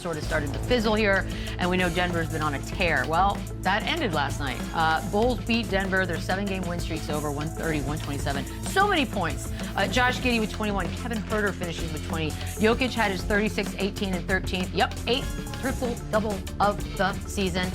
sort of started to fizzle here, and we know Denver's been on a tear. Well, that ended last night. Bulls beat Denver. Their 7-game win streak's over, 130-127. So many points. Josh Giddey with 21. Kevin Huerter finishes with 20. Jokic had his 36, 18, and 13. Yep, 8th triple-double of the season.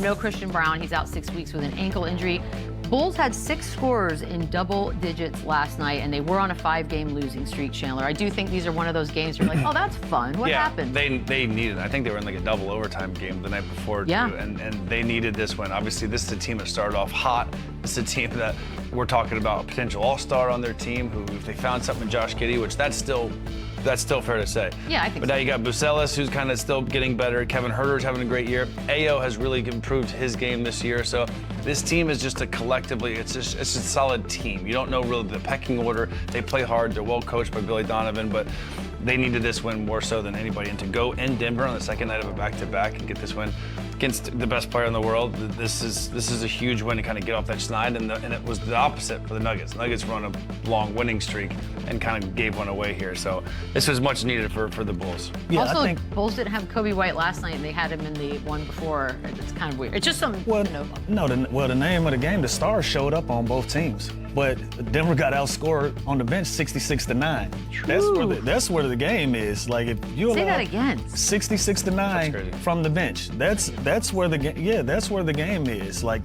No Christian Brown. He's out 6 weeks with an ankle injury. Bulls had 6 scorers in double digits last night, and they were on a 5-game losing streak, Chandler. I do think these are one of those games where you're like, oh, that's fun. What happened? They needed, I think they were in like a double overtime game the night before, too, and they needed this win. Obviously, this is a team that started off hot. This is a team that we're talking about a potential all-star on their team who, if they found something in Josh Giddey, which that's still fair to say. Yeah, I think But now you got Bucelis, who's kind of still getting better. Kevin Huerter's having a great year. Ayo has really improved his game this year. So this team is just it's a solid team. You don't know really the pecking order. They play hard. They're well coached by Billy Donovan, but they needed this win more so than anybody. And to go in Denver on the second night of a back-to-back and get this win against the best player in the world, this is a huge win to kind of get off that schneid. And it was the opposite for the Nuggets. Nuggets run a long winning streak and kind of gave one away here. So this was much needed for the Bulls. Yeah, also, I think Bulls didn't have Kobe White last night, and they had him in the one before. It's kind of weird. It's just some. Well, the name of the game, the stars showed up on both teams, but Denver got outscored on the bench 66-9. That's where the game is. Like if you say that again, 66-9 from the bench. That's where the game is. Like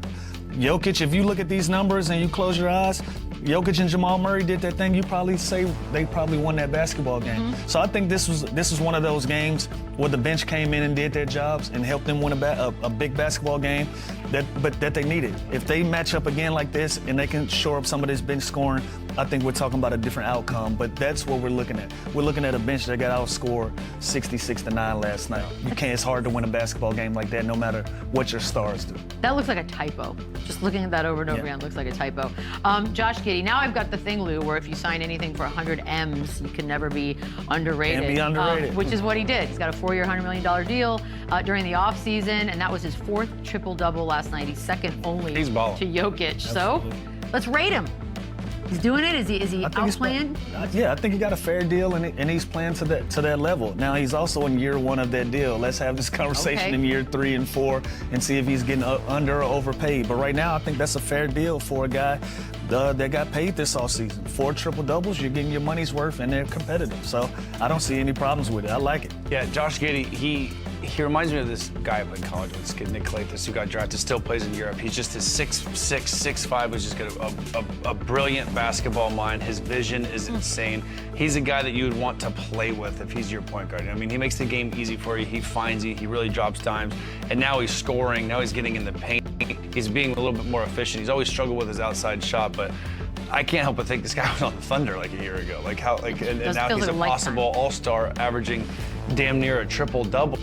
Jokic, if you look at these numbers and you close your eyes, Jokic and Jamal Murray did that thing, you probably say they probably won that basketball game. So I think this was one of those games where the bench came in and did their jobs and helped them win a big basketball game that they needed. If they match up again like this and they can shore up some of this bench scoring, I think we're talking about a different outcome. But that's what we're looking at. We're looking at a bench that got outscored 66-9 last night. It's hard to win a basketball game like that no matter what your stars do. That looks like a typo. Just looking at that over and over again looks like a typo. Josh Giddey, now I've got the thing, Lou, where if you sign anything for 100 M's, you can never be underrated. Can't be underrated. Which is what he did. He's got a 4-year, $100 million deal during the offseason, and that was his 4th triple-double last night. He's second only to Jokic. So let's rate him. He's doing it. Is he outplaying? Yeah, I think he got a fair deal, and he's playing to that level. Now he's also in year 1 of that deal. Let's have this conversation in year 3 and 4 and see if he's getting under or overpaid. But right now, I think that's a fair deal for a guy that got paid this offseason. 4 triple doubles, you're getting your money's worth, and they're competitive. So I don't see any problems with it. I like it. Yeah, Josh Giddey, he reminds me of this guy I played in college with, this kid Nick Claytis, who got drafted, still plays in Europe. He's just his 6'6", 6'5", was just got a brilliant basketball mind. His vision is insane. He's a guy that you would want to play with if he's your point guard. I mean, he makes the game easy for you. He finds you. He really drops dimes. And now he's scoring. Now he's getting in the paint. He's being a little bit more efficient. He's always struggled with his outside shot, but I can't help but think this guy was on the Thunder like a year ago. And now he's a possible all-star, averaging damn near a triple-double.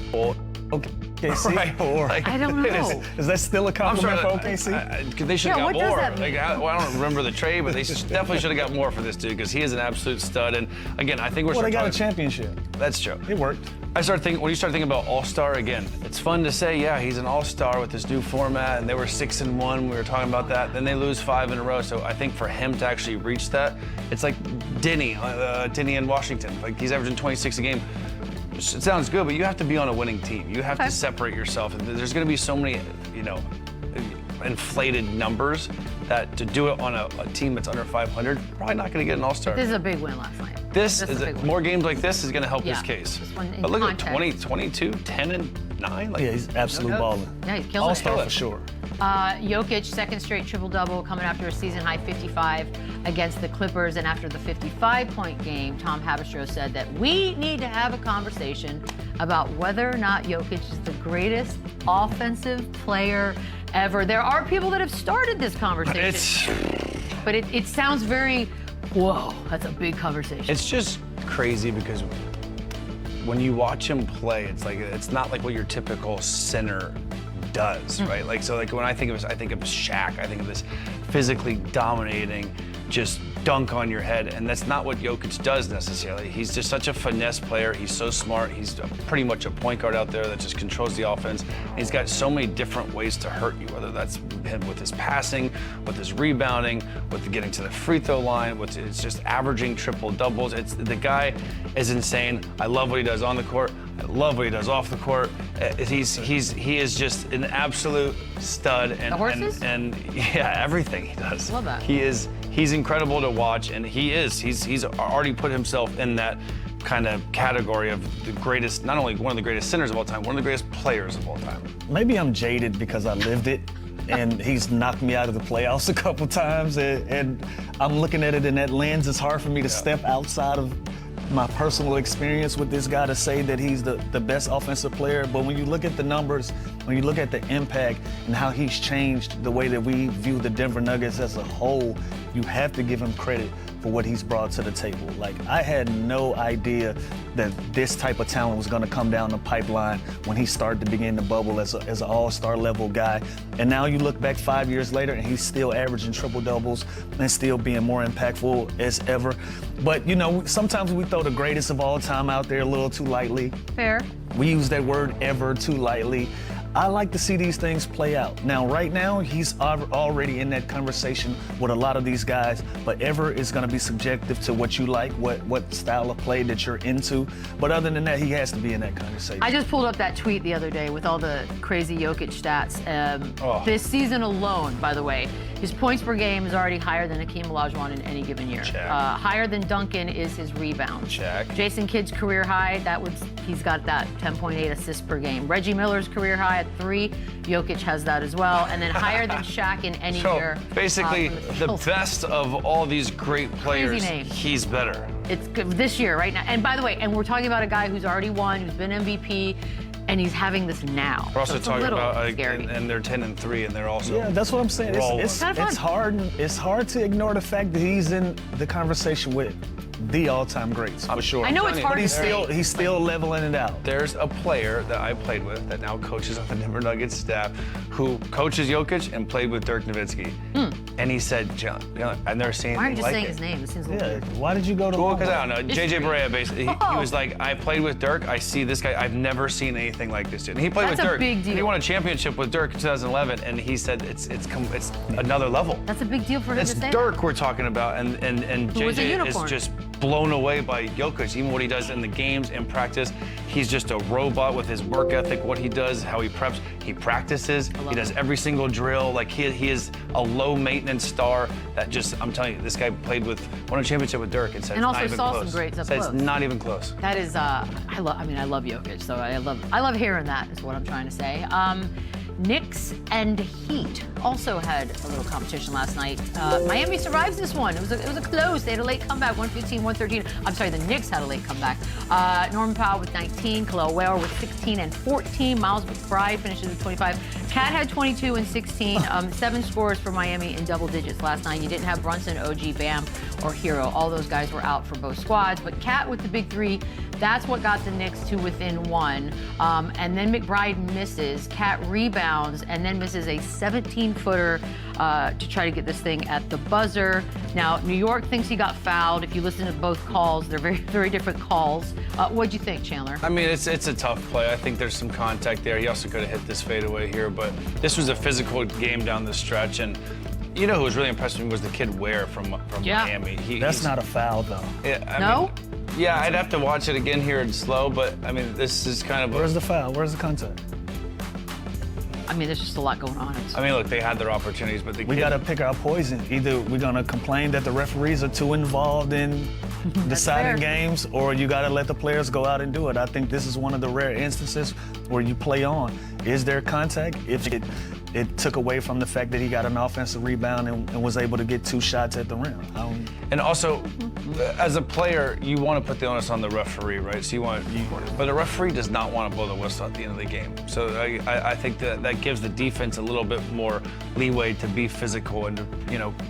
OKC? Right. I don't know. Is that still a compliment for OKC? They should have got more. Does that mean? I don't remember the trade, but they definitely should have got more for this dude because he is an absolute stud. And again, I think they got a championship. That's true. It worked. When you start thinking about all-star again, it's fun to say, yeah, he's an all-star with this new format, and they were 6-1. We were talking about that. Then they lose 5 in a row. So I think for him to actually reach that, it's like Denny in Washington. Like he's averaging 26 a game. It sounds good, but you have to be on a winning team. You have to separate yourself. There's going to be so many, inflated numbers that to do it on a team that's under 500, probably not going to get an all-star. This is a big win last night. More games like this is going to help his case. But look at 20, 22, 10 and 9. Yeah, he's absolute balling. Yeah, he's killing all-star for sure. Jokic, second straight triple-double, coming after a season-high 55 against the Clippers. And after the 55-point game, Tom Haberstroh said that we need to have a conversation about whether or not Jokic is the greatest offensive player ever. There are people that have started this conversation. But it sounds very, whoa, that's a big conversation. It's just crazy because when you watch him play, it's not like what your typical center does, right? When I think of Shaq. I think of this physically dominating, just dunk on your head, and that's not what Jokic does necessarily. He's just such a finesse player. He's so smart. He's pretty much a point guard out there that just controls the offense. And he's got so many different ways to hurt you, whether that's him with his passing, with his rebounding, with getting to the free throw line, it's just averaging triple doubles. The guy is insane. I love what he does on the court. I love what he does off the court. He is just an absolute stud. And The horses? and yeah, everything he does. Love that. He's incredible to watch, and he's already put himself in that kind of category of the greatest, not only one of the greatest centers of all time, one of the greatest players of all time. Maybe I'm jaded because I lived it, and he's knocked me out of the playoffs a couple times, and I'm looking at it in that lens. It's hard for me to step outside of my personal experience with this guy to say that he's the best offensive player. But when you look at the numbers, when you look at the impact and how he's changed the way that we view the Denver Nuggets as a whole, you have to give him credit for what he's brought to the table. Like, I had no idea that this type of talent was going to come down the pipeline when he started to begin the bubble as an all-star level guy. And now you look back 5 years later and he's still averaging triple-doubles and still being more impactful as ever. But, you know, sometimes we throw the greatest of all time out there a little too lightly. Fair. We use that word ever too lightly. I like to see these things play out. Now, right now, he's already in that conversation with a lot of these guys, but ever is going to be subjective to what you like, what style of play that you're into. But other than that, he has to be in that conversation. I just pulled up that tweet the other day with all the crazy Jokic stats. This season alone, by the way, his points per game is already higher than Hakeem Olajuwon in any given year. Check. Higher than Duncan is his rebounds. Check. Jason Kidd's career high, he's got that 10.8 assists per game. Reggie Miller's career high at 3, Jokic has that as well. And then higher than Shaq in any year. Basically, from the Bulls. best of all these great players, name. he's better. It's good this year, right now. And by the way, and we're talking about a guy who's already won, who's been MVP, and he's having this now. We're also So it's a talking little about, scary. and they're 10-3, and they're also Yeah, that's what I'm saying. rolling. It's Kinda fun. it's hard to ignore the fact that he's in the conversation with the all-time greats. I'm sure. I know it's hard But to he's say. still leveling it out. There's a player that I played with that now coaches on the Denver Nuggets staff who coaches Jokic and played with Dirk Nowitzki. And he said, John, I've never seen Why aren't you just anything like saying it. his name? It seems a little Yeah. weird. Why did you go to? Well, because I don't know. It's JJ true. Barea basically, he was like, I played with Dirk. I see this guy. I've never seen anything like this dude. And he played That's with a Dirk. big And he deal. won a championship with Dirk in 2011, and he said it's another level. That's a big deal for him It's to say. Dirk we're talking about, and Who was a JJ is unicorn. just blown away by Jokic. Even what he does in the games, in practice, he's just a robot with his work ethic. What he does, how he preps, he practices. He does every single drill. Like he is a low maintenance star that just, I'm telling you, this guy won a championship with Dirk and said And it's also not even saw close. some greats up Said close. it's not even close. That is, I love Jokic, so I love hearing that is what I'm trying to say. Knicks and Heat also had a little competition last night. Miami survives this one. It was a close. They had a late comeback, 115-113. I'm sorry, the Knicks had a late comeback. Norman Powell with 19, Khalil Ware with 16 and 14. Miles McBride finishes with 25. Cat had 22 and 16. 7 scores for Miami in double digits last night. You didn't have Brunson, OG, Bam, or Hero. All those guys were out for both squads. But Cat with the big 3, that's what got the Knicks to within 1. And then McBride misses. Cat rebounds and then misses a 17-footer to try to get this thing at the buzzer. Now, New York thinks he got fouled. If you listen to both calls, they're very, very different calls. What'd you think, Chandler? I mean, it's a tough play. I think there's some contact there. He also could have hit this fadeaway here, but this was a physical game down the stretch. And you know who was really impressed with me was the kid Ware from Miami. That's not a foul, though. No? Yeah, I'd have to watch it again here in slow, but I mean, this is kind of. Where's the foul? Where's the contact? I mean, there's just a lot going on. I mean, look, they had their opportunities, but We got to pick our poison. Either we're going to complain that the referees are too involved in deciding fair. games, or you got to let the players go out and do it. I think this is one of the rare instances where you play on. Is there contact? If it took away from the fact that he got an offensive rebound and was able to get 2 shots at the rim. And also, as a player, you want to put the onus on the referee, right? So but a referee does not want to blow the whistle at the end of the game. So I think that gives the defense a little bit more leeway to be physical and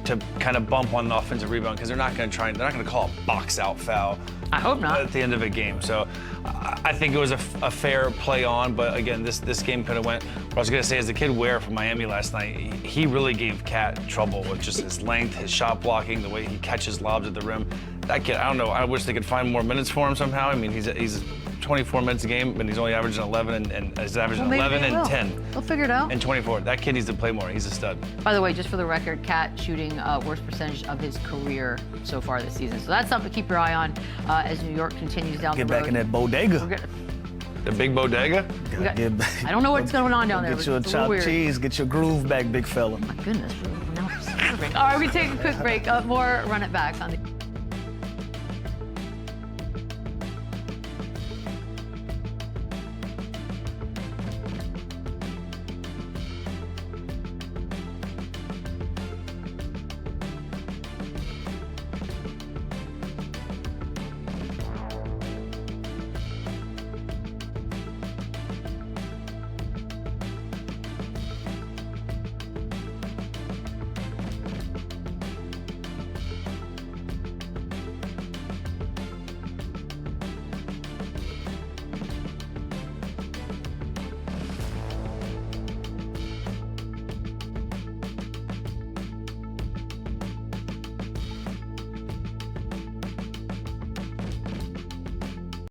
to kind of bump on the offensive rebound, because they're not going to call a box out foul. I hope not. At the end of a game. So I think it was a fair play on, but again, this game could have went. What I was going to say is the kid Ware from Miami last night, he really gave Cat trouble with just his length, his shot blocking, the way he catches lobs at the rim. That kid, I don't know, I wish they could find more minutes for him somehow. I mean, he's 24 minutes a game, but he's only averaging 11 and he's averaging Well, maybe 11 they and will. 10 They'll figure it out. and 24. That kid needs to play more. He's a stud. By the way, just for the record, Cat shooting worst percentage of his career so far this season. So that's something to keep your eye on as New York continues down Get the road. back in that bodega. We're gonna- The big bodega? We got- Get back. I don't know what's going on down there. Get but you a it's little chopped weird. cheese. Get your groove back, big fella. My goodness, now it's perfect. All right, we take a quick break. More Run It Back on the